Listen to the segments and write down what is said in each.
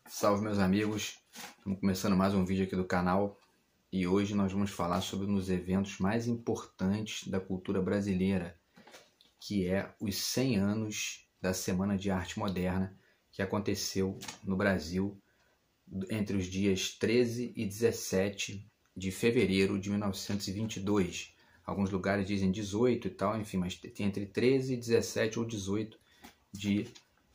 Salve, meus amigos, estamos começando mais um vídeo aqui do canal e hoje nós vamos falar sobre um dos eventos mais importantes da cultura brasileira, que é os 100 anos da Semana de Arte Moderna, que aconteceu no Brasil entre os dias 13 e 17 de fevereiro de 1922. Alguns lugares dizem 18 e tal, enfim, mas tem entre 13, 17 ou 18 de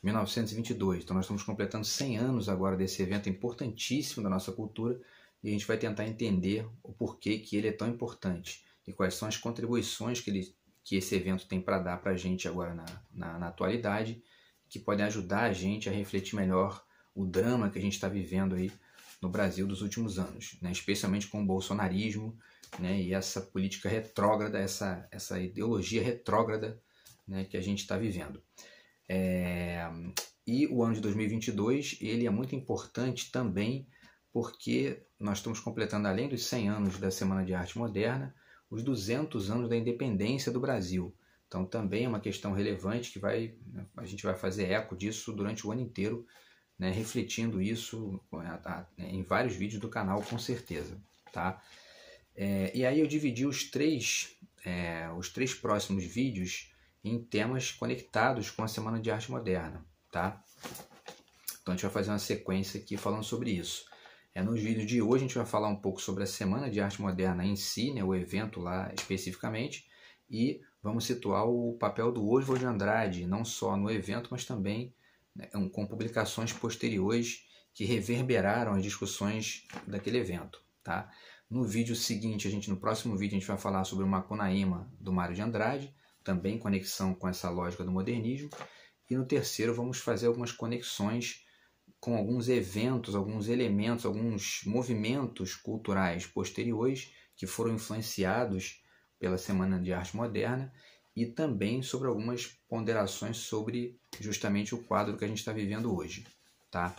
1922. Então nós estamos completando 100 anos agora desse evento importantíssimo da nossa cultura e a gente vai tentar entender o porquê que ele é tão importante e quais são as contribuições que esse evento tem para dar para a gente agora na atualidade, que podem ajudar a gente a refletir melhor o drama que a gente está vivendo aí no Brasil dos últimos anos, né? Especialmente com o bolsonarismo, né? E essa política retrógrada, essa ideologia retrógrada, né? Que a gente está vivendo. E o ano de 2022 ele é muito importante também porque nós estamos completando, além dos 100 anos da Semana de Arte Moderna, os 200 anos da independência do Brasil. Então também é uma questão relevante que a gente vai fazer eco disso durante o ano inteiro, né, refletindo isso em vários vídeos do canal, com certeza. Tá? E aí eu dividi os três próximos vídeos em temas conectados com a Semana de Arte Moderna, tá? Então a gente vai fazer uma sequência aqui falando sobre isso. Nos vídeos de hoje a gente vai falar um pouco sobre a Semana de Arte Moderna em si, né, o evento lá especificamente, e vamos situar o papel do Oswald de Andrade, não só no evento, mas também, né, com publicações posteriores que reverberaram as discussões daquele evento, tá? No vídeo seguinte, no próximo vídeo, a gente vai falar sobre o Macunaíma do Mário de Andrade, também conexão com essa lógica do modernismo. E no terceiro vamos fazer algumas conexões com alguns eventos, alguns elementos, alguns movimentos culturais posteriores que foram influenciados pela Semana de Arte Moderna e também sobre algumas ponderações sobre justamente o quadro que a gente está vivendo hoje. Tá?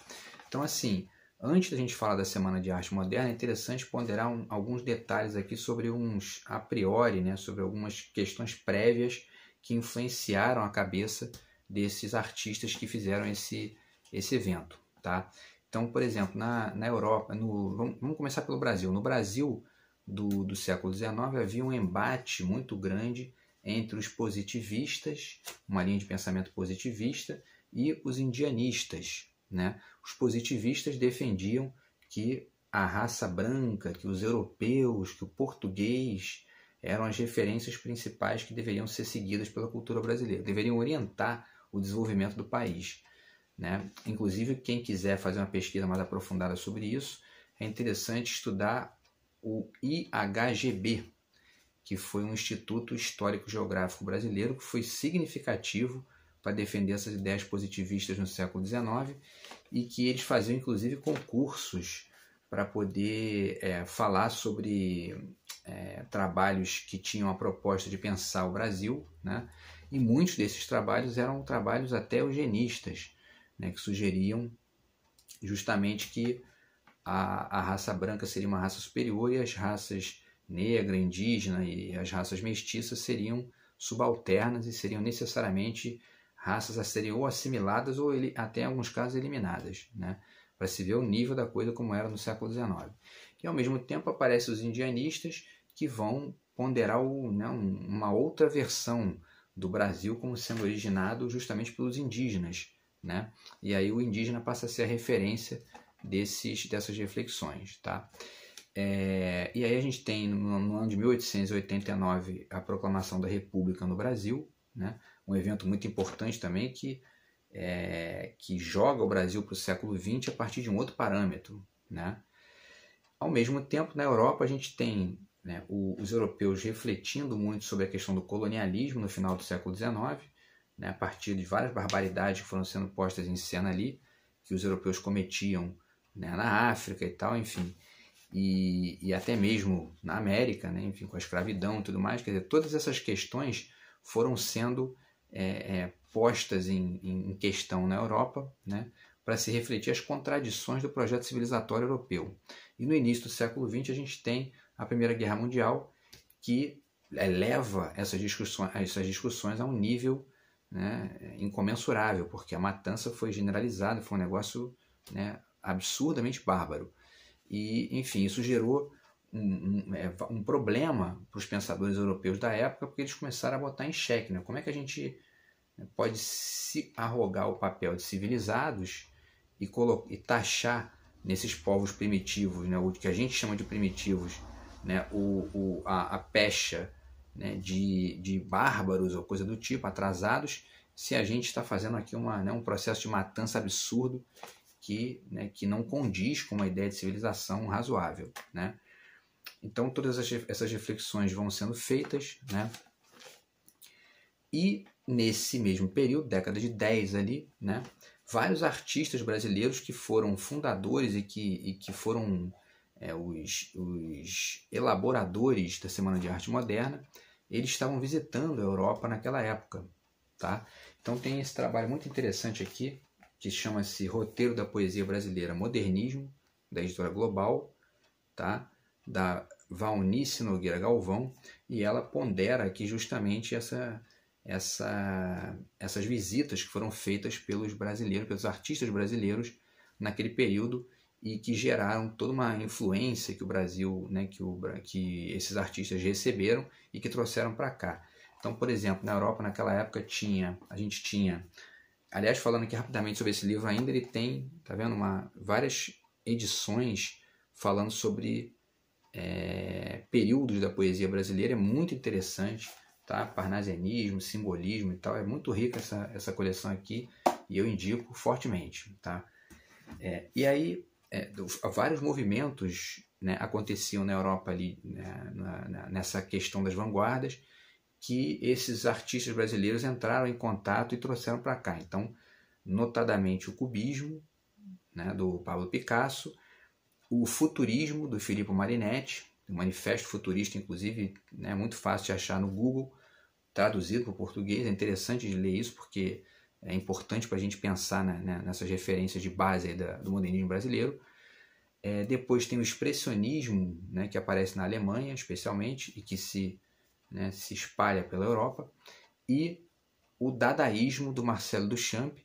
Então, assim, antes da gente falar da Semana de Arte Moderna, é interessante ponderar alguns detalhes aqui sobre uns a priori, né, sobre algumas questões prévias que influenciaram a cabeça desses artistas que fizeram esse evento. Tá? Então, por exemplo, na Europa, vamos começar pelo Brasil. No Brasil do século XIX havia um embate muito grande entre os positivistas, uma linha de pensamento positivista, e os indianistas, né? Os positivistas defendiam que a raça branca, que os europeus, que o português eram as referências principais que deveriam ser seguidas pela cultura brasileira, deveriam orientar o desenvolvimento do país, né? Inclusive, quem quiser fazer uma pesquisa mais aprofundada sobre isso, é interessante estudar o IHGB, que foi um Instituto Histórico Geográfico Brasileiro, que foi significativo para defender essas ideias positivistas no século XIX e que eles faziam, inclusive, concursos para poder falar sobre trabalhos que tinham a proposta de pensar o Brasil, né? E muitos desses trabalhos eram trabalhos até eugenistas, né? Que sugeriam justamente que a raça branca seria uma raça superior e as raças negra, indígena e as raças mestiças seriam subalternas e seriam necessariamente raças a serem ou assimiladas ou até em alguns casos eliminadas, né? Para se ver o nível da coisa como era no século XIX. E ao mesmo tempo aparecem os indianistas que vão ponderar uma outra versão do Brasil como sendo originado justamente pelos indígenas, né? E aí o indígena passa a ser a referência dessas reflexões, tá? E aí a gente tem no ano de 1889 a proclamação da República no Brasil, né? Um evento muito importante também que joga o Brasil para o século XX a partir de um outro parâmetro, né? Ao mesmo tempo, na Europa, a gente tem, né, os europeus refletindo muito sobre a questão do colonialismo no final do século XIX, né, a partir de várias barbaridades que foram sendo postas em cena ali, que os europeus cometiam, né, na África e tal, enfim, e até mesmo na América, né, enfim, com a escravidão e tudo mais. Quer dizer, todas essas questões foram sendo postas em questão na Europa, né, para se refletir as contradições do projeto civilizatório europeu. E no início do século XX a gente tem a Primeira Guerra Mundial, que leva essas discussões a um nível, né, incomensurável, porque a matança foi generalizada, foi um negócio, né, absurdamente bárbaro. E, enfim, isso gerou um problema para os pensadores europeus da época, porque eles começaram a botar em xeque, né? Como é que a gente pode se arrogar o papel de civilizados e taxar nesses povos primitivos, né, o que a gente chama de primitivos, né, a pecha, né, de bárbaros ou coisa do tipo, atrasados, se a gente está fazendo aqui um processo de matança absurdo que não condiz com uma ideia de civilização razoável, né? Então todas essas reflexões vão sendo feitas, né? E nesse mesmo período, década de 10 ali, né, vários artistas brasileiros que foram fundadores e que foram os elaboradores da Semana de Arte Moderna, eles estavam visitando a Europa naquela época, tá? Então tem esse trabalho muito interessante aqui, que chama-se Roteiro da Poesia Brasileira Modernismo, da editora Global, tá? Da Valnice Nogueira Galvão, e ela pondera aqui justamente essas visitas que foram feitas pelos brasileiros, pelos artistas brasileiros naquele período e que geraram toda uma influência que o Brasil, né, que esses artistas receberam e que trouxeram para cá. Então, por exemplo, na Europa naquela época a gente tinha, aliás, falando aqui rapidamente sobre esse livro ainda, ele tem, tá vendo, várias edições falando sobre períodos da poesia brasileira, é muito interessante, tá? Parnasianismo, simbolismo e tal, é muito rica essa coleção aqui e eu indico fortemente, tá? E aí vários movimentos, né, aconteciam na Europa ali, né, nessa questão das vanguardas, que esses artistas brasileiros entraram em contato e trouxeram para cá. Então, notadamente o cubismo, né, do Pablo Picasso, o futurismo do Filippo Marinetti, o Manifesto Futurista, inclusive, né, muito fácil de achar no Google, traduzido para o português. É interessante de ler isso porque é importante para a gente pensar, né, nessas referências de base do modernismo brasileiro. Depois tem o expressionismo, né, que aparece na Alemanha, especialmente, e que se espalha pela Europa, e o dadaísmo do Marcelo Duchamp,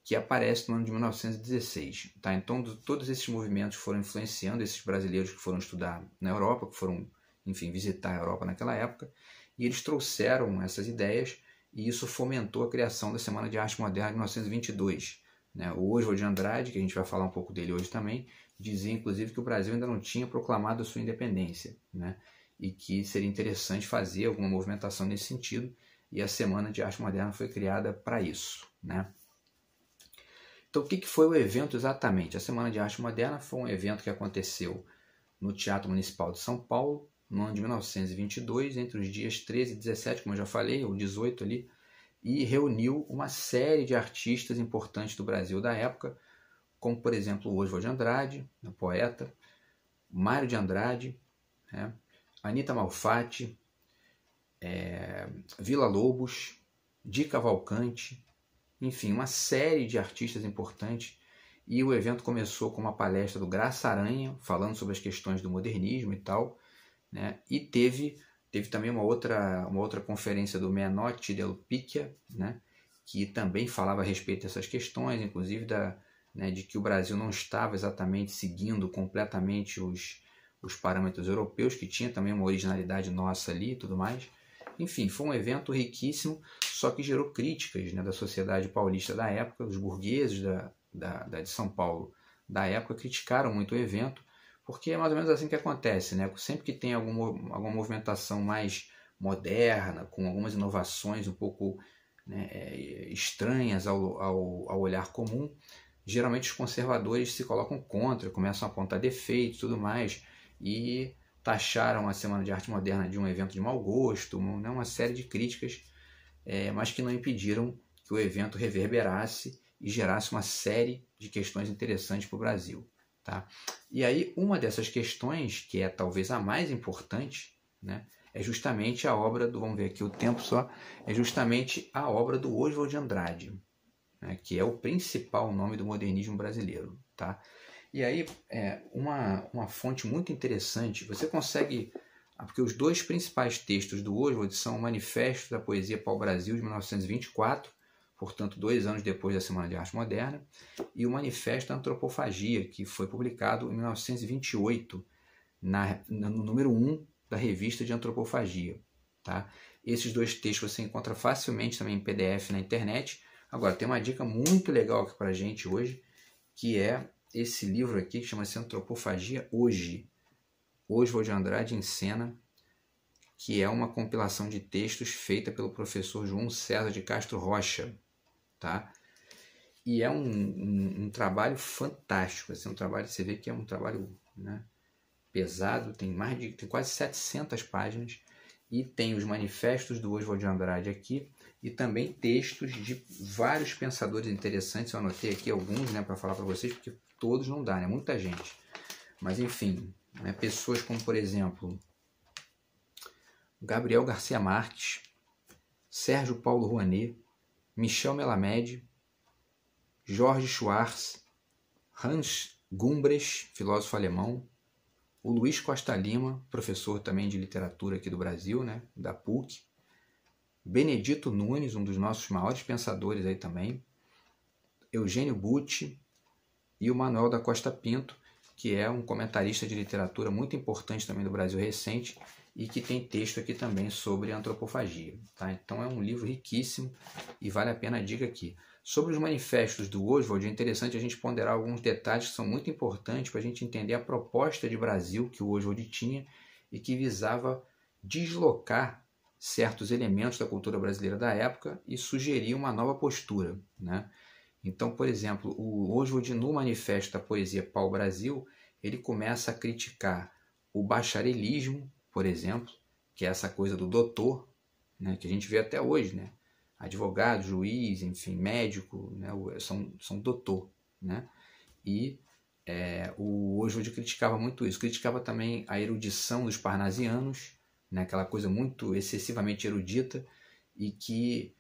que aparece no ano de 1916. Tá? Então, todos esses movimentos foram influenciando esses brasileiros que foram estudar na Europa, que foram, enfim, visitar a Europa naquela época, e eles trouxeram essas ideias, e isso fomentou a criação da Semana de Arte Moderna de 1922. Né? O Oswald de Andrade, que a gente vai falar um pouco dele hoje também, dizia, inclusive, que o Brasil ainda não tinha proclamado a sua independência, né? E que seria interessante fazer alguma movimentação nesse sentido, e a Semana de Arte Moderna foi criada para isso, né? Então, o que foi o evento exatamente? A Semana de Arte Moderna foi um evento que aconteceu no Teatro Municipal de São Paulo, no ano de 1922, entre os dias 13 e 17, como eu já falei, ou 18 ali, e reuniu uma série de artistas importantes do Brasil da época, como, por exemplo, o Oswald de Andrade, poeta, Mário de Andrade, né? Anita Malfatti, Villa-Lobos, Di Cavalcanti, enfim, uma série de artistas importantes. E o evento começou com uma palestra do Graça Aranha, falando sobre as questões do modernismo e tal, né? E teve também uma outra conferência do Menotti del Picchia, né? Que também falava a respeito dessas questões, inclusive de que o Brasil não estava exatamente seguindo completamente os parâmetros europeus, que tinha também uma originalidade nossa ali e tudo mais. Enfim, foi um evento riquíssimo, só que gerou críticas, né, da sociedade paulista da época. Os burgueses de São Paulo da época criticaram muito o evento, porque é mais ou menos assim que acontece, né? Sempre que tem alguma movimentação mais moderna, com algumas inovações um pouco, né, estranhas ao olhar comum, geralmente os conservadores se colocam contra, começam a apontar defeitos e tudo mais, e taxaram a Semana de Arte Moderna de um evento de mau gosto, uma série de críticas, mas que não impediram que o evento reverberasse e gerasse uma série de questões interessantes para o Brasil. Tá? E aí, uma dessas questões, que é talvez a mais importante, né, é justamente a obra vamos ver aqui o tempo só, é justamente a obra do Oswald de Andrade, né, que é o principal nome do modernismo brasileiro. Tá? E aí, uma fonte muito interessante, você consegue, porque os dois principais textos do Oswald são o Manifesto da Poesia Pau-Brasil, de 1924, portanto 2 anos depois da Semana de Arte Moderna, e o Manifesto da Antropofagia, que foi publicado em 1928, no número 1 da Revista de Antropofagia. Tá? Esses 2 textos você encontra facilmente também em PDF na internet. Agora, tem uma dica muito legal aqui para a gente hoje, que é esse livro aqui, que chama-se Antropofagia Hoje. Oswald de Andrade encena, que é uma compilação de textos feita pelo professor João César de Castro Rocha. Tá? E é um trabalho fantástico. Assim, um trabalho, você vê que é um trabalho, né, pesado, tem quase 700 páginas, e tem os manifestos do Oswald de Andrade aqui, e também textos de vários pensadores interessantes. Eu anotei aqui alguns, né, para falar para vocês, porque todos não dá, né? Muita gente. Mas enfim, né, pessoas como, por exemplo, Gabriel Garcia Marques, Sérgio Paulo Rouanet, Michel Melamed, Jorge Schwartz, Hans Gumbrecht, filósofo alemão, o Luiz Costa Lima, professor também de literatura aqui do Brasil, né, da PUC, Benedito Nunes, um dos nossos maiores pensadores aí também, Eugênio Butti e o Manuel da Costa Pinto, que é um comentarista de literatura muito importante também do Brasil recente e que tem texto aqui também sobre antropofagia. Tá? Então é um livro riquíssimo e vale a pena a dica aqui. Sobre os manifestos do Oswald, é interessante a gente ponderar alguns detalhes que são muito importantes para a gente entender a proposta de Brasil que o Oswald tinha e que visava deslocar certos elementos da cultura brasileira da época e sugerir uma nova postura, né? Então, por exemplo, o Oswald, no Manifesto da Poesia Pau-Brasil, ele começa a criticar o bacharelismo, por exemplo, que é essa coisa do doutor, né, que a gente vê até hoje, né? Advogado, juiz, enfim, médico, né, são doutor, né? E o Oswald criticava muito isso. Criticava também a erudição dos parnasianos, né, aquela coisa muito excessivamente erudita e que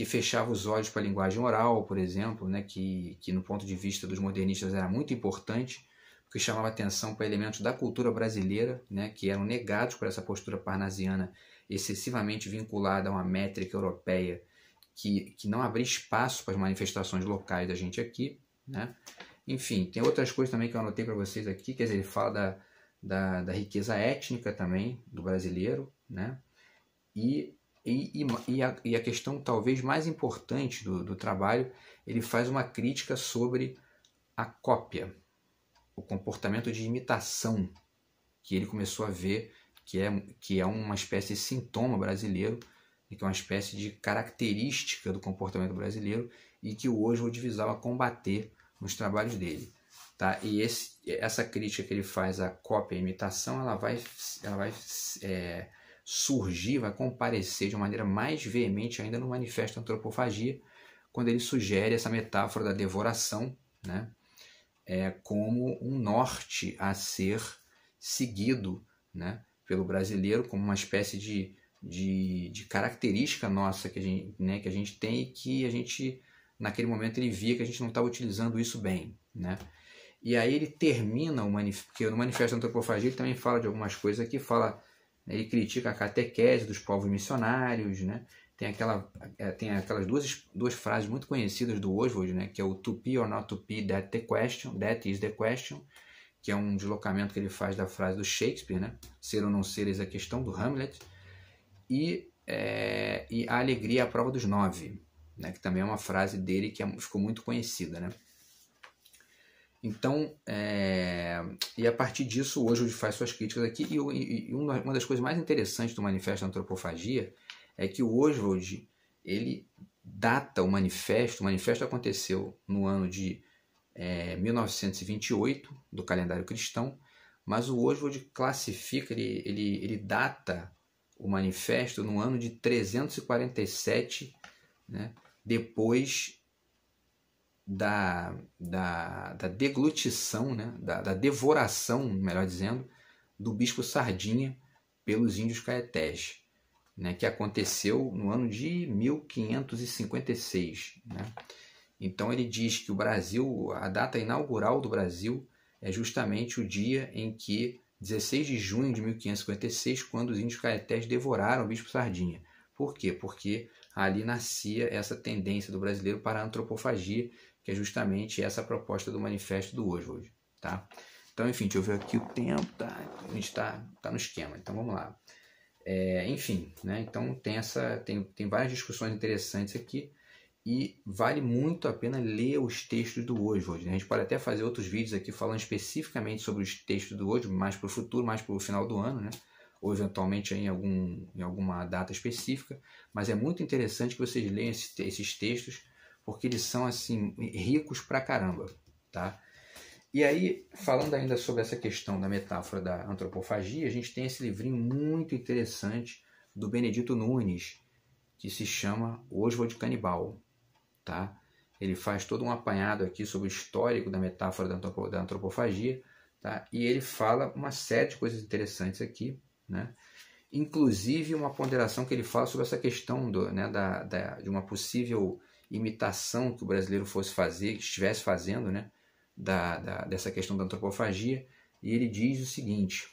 fechava os olhos para a linguagem oral, por exemplo, né, que no ponto de vista dos modernistas era muito importante, porque chamava atenção para elementos da cultura brasileira, né, que eram negados por essa postura parnasiana excessivamente vinculada a uma métrica europeia que não abria espaço para as manifestações locais da gente aqui, né? Enfim, tem outras coisas também que eu anotei para vocês aqui, quer dizer, ele fala da riqueza étnica também do brasileiro, né? E a questão talvez mais importante do trabalho, ele faz uma crítica sobre a cópia, o comportamento de imitação que ele começou a ver que é uma espécie de sintoma brasileiro, que é uma espécie de característica do comportamento brasileiro e que o Oswald visava combater nos trabalhos dele. Tá? E essa crítica que ele faz à cópia e imitação, ela vai surgir, vai comparecer de uma maneira mais veemente ainda no Manifesto da Antropofagia, quando ele sugere essa metáfora da devoração, né, como um norte a ser seguido, né, pelo brasileiro, como uma espécie de característica nossa que a gente tem e que a gente, naquele momento, ele via que a gente não estava utilizando isso bem, né? E aí ele termina o manifesto, porque no Manifesto da Antropofagia ele também fala de algumas coisas que ele critica a catequese dos povos missionários, né? Tem aquelas duas frases muito conhecidas do Oswald, né? Que é o to be or not to be, that is the question, que é um deslocamento que ele faz da frase do Shakespeare, né? Ser ou não ser, eis a questão, do Hamlet, e a alegria é a prova dos 9, né? Que também é uma frase dele que ficou muito conhecida, né? Então, e a partir disso, o Oswald faz suas críticas aqui, e uma das coisas mais interessantes do Manifesto da Antropofagia é que o Oswald, ele data o manifesto aconteceu no ano de 1928, do calendário cristão, mas o Oswald classifica, ele data o manifesto no ano de 347, né, depois da deglutição, né, da devoração, melhor dizendo, do bispo Sardinha pelos índios caetés, né, que aconteceu no ano de 1556, né? Então ele diz que o Brasil, a data inaugural do Brasil é justamente o dia em que, 16 de junho de 1556, quando os índios caetés devoraram o bispo Sardinha. Por quê? Porque ali nascia essa tendência do brasileiro para a antropofagia, que é justamente essa proposta do manifesto do Oswald, tá? Então, enfim, deixa eu ver aqui o tempo, tá? A gente tá no esquema, então vamos lá. Enfim, né? Então tem várias discussões interessantes aqui e vale muito a pena ler os textos do Oswald, né? A gente pode até fazer outros vídeos aqui falando especificamente sobre os textos do Oswald, mais para o futuro, mais para o final do ano, né? Ou eventualmente em alguma data específica, mas é muito interessante que vocês leiam esses textos, porque eles são assim ricos pra caramba, tá? E aí, falando ainda sobre essa questão da metáfora da antropofagia, a gente tem esse livrinho muito interessante do Benedito Nunes, que se chama Oswald Canibal, tá? Ele faz todo um apanhado aqui sobre o histórico da metáfora da antropofagia, tá? E ele fala uma série de coisas interessantes aqui, né? Inclusive uma ponderação que ele fala sobre essa questão de uma possível imitação que o brasileiro fosse fazer, que estivesse fazendo, né? Dessa questão da antropofagia, e ele diz o seguinte: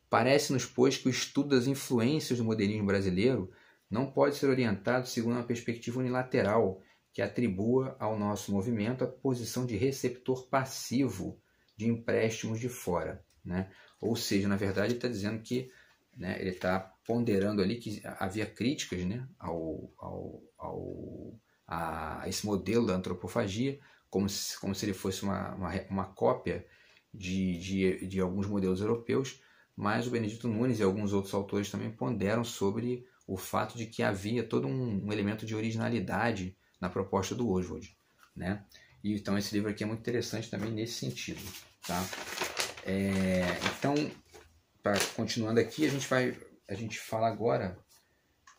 parece-nos, pois, que o estudo das influências do modernismo brasileiro não pode ser orientado segundo uma perspectiva unilateral que atribua ao nosso movimento a posição de receptor passivo de empréstimos de fora, né? Ou seja, na verdade ele está dizendo que, né, ele está ponderando ali que havia críticas, né, a esse modelo da antropofagia, como se ele fosse uma cópia de alguns modelos europeus, mas o Benedito Nunes e alguns outros autores também ponderam sobre o fato de que havia todo um elemento de originalidade na proposta do Oswald, né? E então esse livro aqui é muito interessante também nesse sentido, tá? Então, continuando aqui, a gente fala agora,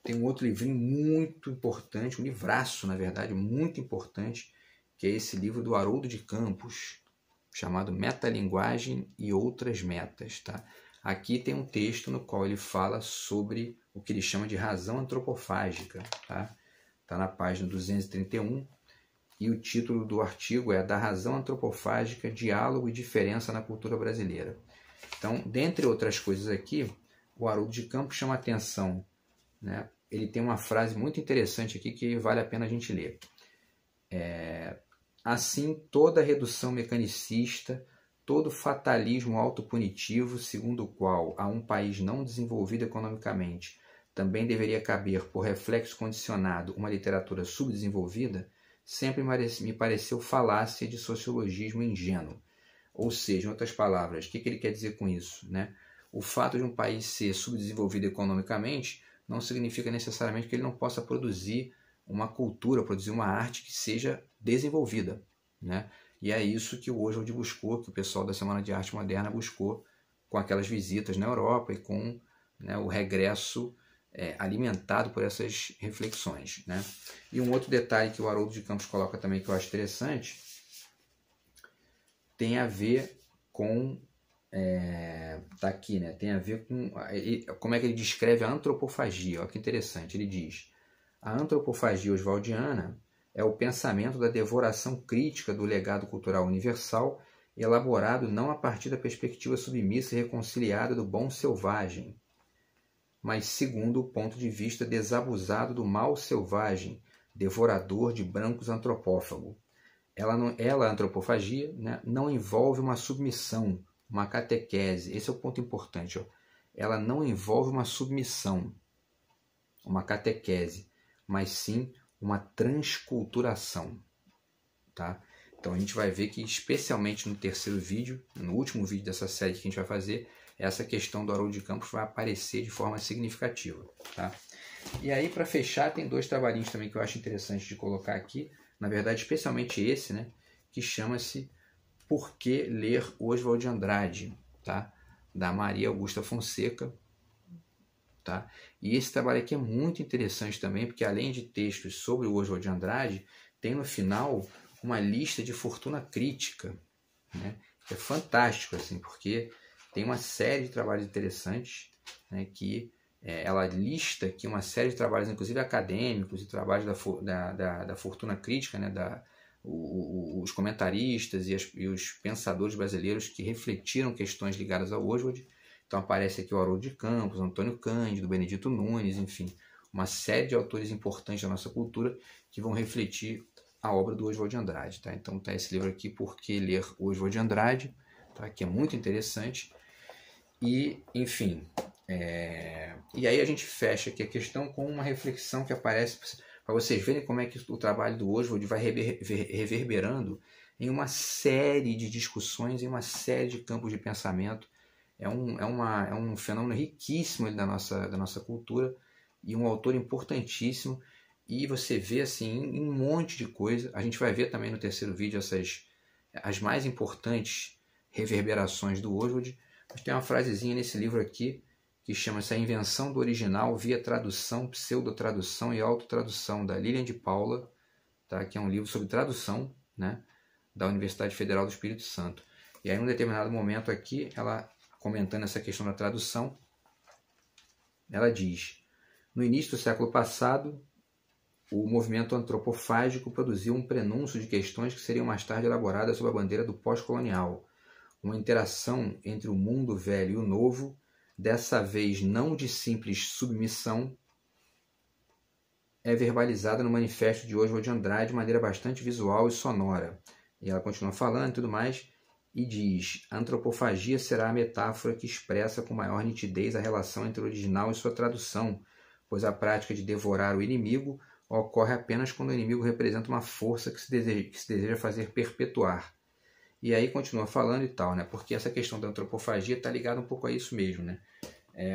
tem um outro livrinho muito importante, um livraço, na verdade, muito importante, que é esse livro do Haroldo de Campos, chamado Metalinguagem e Outras Metas, tá? Aqui tem um texto no qual ele fala sobre o que ele chama de razão antropofágica, tá? Tá na página 231, e o título do artigo é Da Razão Antropofágica, Diálogo e Diferença na Cultura Brasileira. Então, dentre outras coisas aqui, o Haroldo de Campos chama a atenção, né? Ele tem uma frase muito interessante aqui que vale a pena a gente ler. Assim, toda redução mecanicista, todo fatalismo autopunitivo, segundo o qual a um país não desenvolvido economicamente também deveria caber, por reflexo condicionado, uma literatura subdesenvolvida, sempre me pareceu falácia de sociologismo ingênuo. Ou seja, em outras palavras, o que ele quer dizer com isso, né? O fato de um país ser subdesenvolvido economicamente não significa necessariamente que ele não possa produzir uma cultura, produzir uma arte que seja desenvolvida, né? E é isso que o Oswald buscou, que o pessoal da Semana de Arte Moderna buscou com aquelas visitas na Europa e com, né, o regresso alimentado por essas reflexões, né? E um outro detalhe que o Haroldo de Campos coloca também que eu acho interessante tem a ver com tá aqui, né? Tem a ver com como é que ele descreve a antropofagia. Olha que interessante. Ele diz: a antropofagia oswaldiana é o pensamento da devoração crítica do legado cultural universal, elaborado não a partir da perspectiva submissa e reconciliada do bom selvagem, mas segundo o ponto de vista desabusado do mal selvagem, devorador de brancos antropófago. A antropofagia, né, não envolve uma submissão, uma catequese. Esse é o ponto importante. Ó. Ela não envolve uma submissão, uma catequese, mas sim uma transculturação. Tá? Então a gente vai ver que, especialmente no terceiro vídeo, no último vídeo dessa série que a gente vai fazer, essa questão do Haroldo de Campos vai aparecer de forma significativa. Tá? E aí, para fechar, tem dois trabalhinhos também que eu acho interessante de colocar aqui. Na verdade, especialmente esse, né, que chama-se Por que Ler Oswald de Andrade, tá? Da Maria Augusta Fonseca. Tá? E esse trabalho aqui é muito interessante também, porque além de textos sobre o Oswald de Andrade, tem no final uma lista de fortuna crítica, né? É fantástico, assim, porque tem uma série de trabalhos interessantes, né, que ela lista aqui uma série de trabalhos, inclusive acadêmicos, e trabalhos da fortuna crítica, né, os comentaristas e os pensadores brasileiros que refletiram questões ligadas ao Oswald. Então aparece aqui o Haroldo de Campos, Antônio Cândido, Benedito Nunes, enfim, uma série de autores importantes da nossa cultura que vão refletir a obra do Oswald de Andrade. Tá? Então tá esse livro aqui, Por que Ler Oswald de Andrade, tá? Que é muito interessante. E, enfim, e aí a gente fecha aqui a questão com uma reflexão que aparece para vocês verem como é que o trabalho do Oswald vai reverberando em uma série de discussões, em uma série de campos de pensamento. É um fenômeno riquíssimo da nossa cultura e um autor importantíssimo. E você vê assim em um monte de coisa. A gente vai ver também no terceiro vídeo as mais importantes reverberações do Oswald. Mas tem uma frasezinha nesse livro aqui que chama-se A Invenção do Original via Tradução, Pseudotradução e Autotradução, da Lilian de Paula, tá? Que é um livro sobre tradução, né? Da Universidade Federal do Espírito Santo. E aí, em um determinado momento aqui, ela comentando essa questão da tradução, ela diz: no início do século passado, o movimento antropofágico produziu um prenúncio de questões que seriam mais tarde elaboradas sob a bandeira do pós-colonial. Uma interação entre o mundo velho e o novo, dessa vez não de simples submissão, é verbalizada no manifesto de Oswald de Andrade de maneira bastante visual e sonora. E ela continua falando e tudo mais, e diz: a antropofagia será a metáfora que expressa com maior nitidez a relação entre o original e sua tradução, pois a prática de devorar o inimigo ocorre apenas quando o inimigo representa uma força que se deseja fazer perpetuar. E aí continua falando e tal, né? Porque essa questão da antropofagia está ligada um pouco a isso mesmo, né?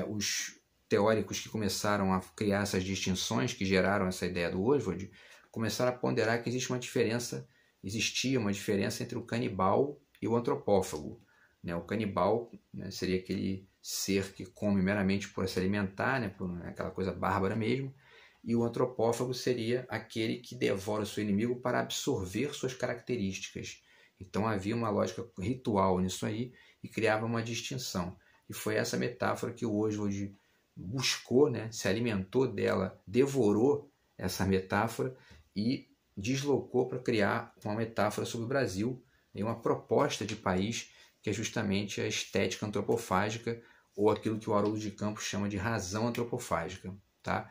Os teóricos que começaram a criar essas distinções, que geraram essa ideia do Oswald, começaram a ponderar que existia uma diferença entre o canibal e o antropófago. Né? O canibal, né, seria aquele ser que come meramente por se alimentar, né, por aquela coisa bárbara mesmo, e o antropófago seria aquele que devora o seu inimigo para absorver suas características. Então havia uma lógica ritual nisso aí e criava uma distinção. E foi essa metáfora que o Oswald buscou, né, se alimentou dela, devorou essa metáfora e deslocou para criar uma metáfora sobre o Brasil e uma proposta de país que é justamente a estética antropofágica, ou aquilo que o Haroldo de Campos chama de razão antropofágica. Tá?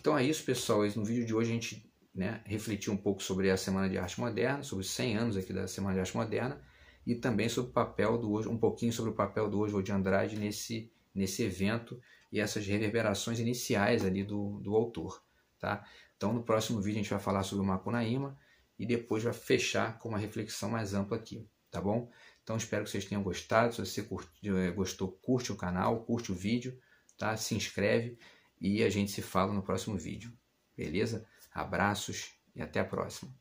Então é isso, pessoal. No vídeo de hoje a gente, né, refletiu um pouco sobre a Semana de Arte Moderna, sobre os 100 anos aqui da Semana de Arte Moderna, e também sobre o papel um pouquinho sobre o papel do Oswald de Andrade nesse evento e essas reverberações iniciais ali do autor. Tá? Então no próximo vídeo a gente vai falar sobre o Macunaíma e depois vai fechar com uma reflexão mais ampla aqui, tá bom? Então espero que vocês tenham gostado. Se você gostou, curte o canal, curte o vídeo, tá? Se inscreve e a gente se fala no próximo vídeo, beleza? Abraços e até a próxima.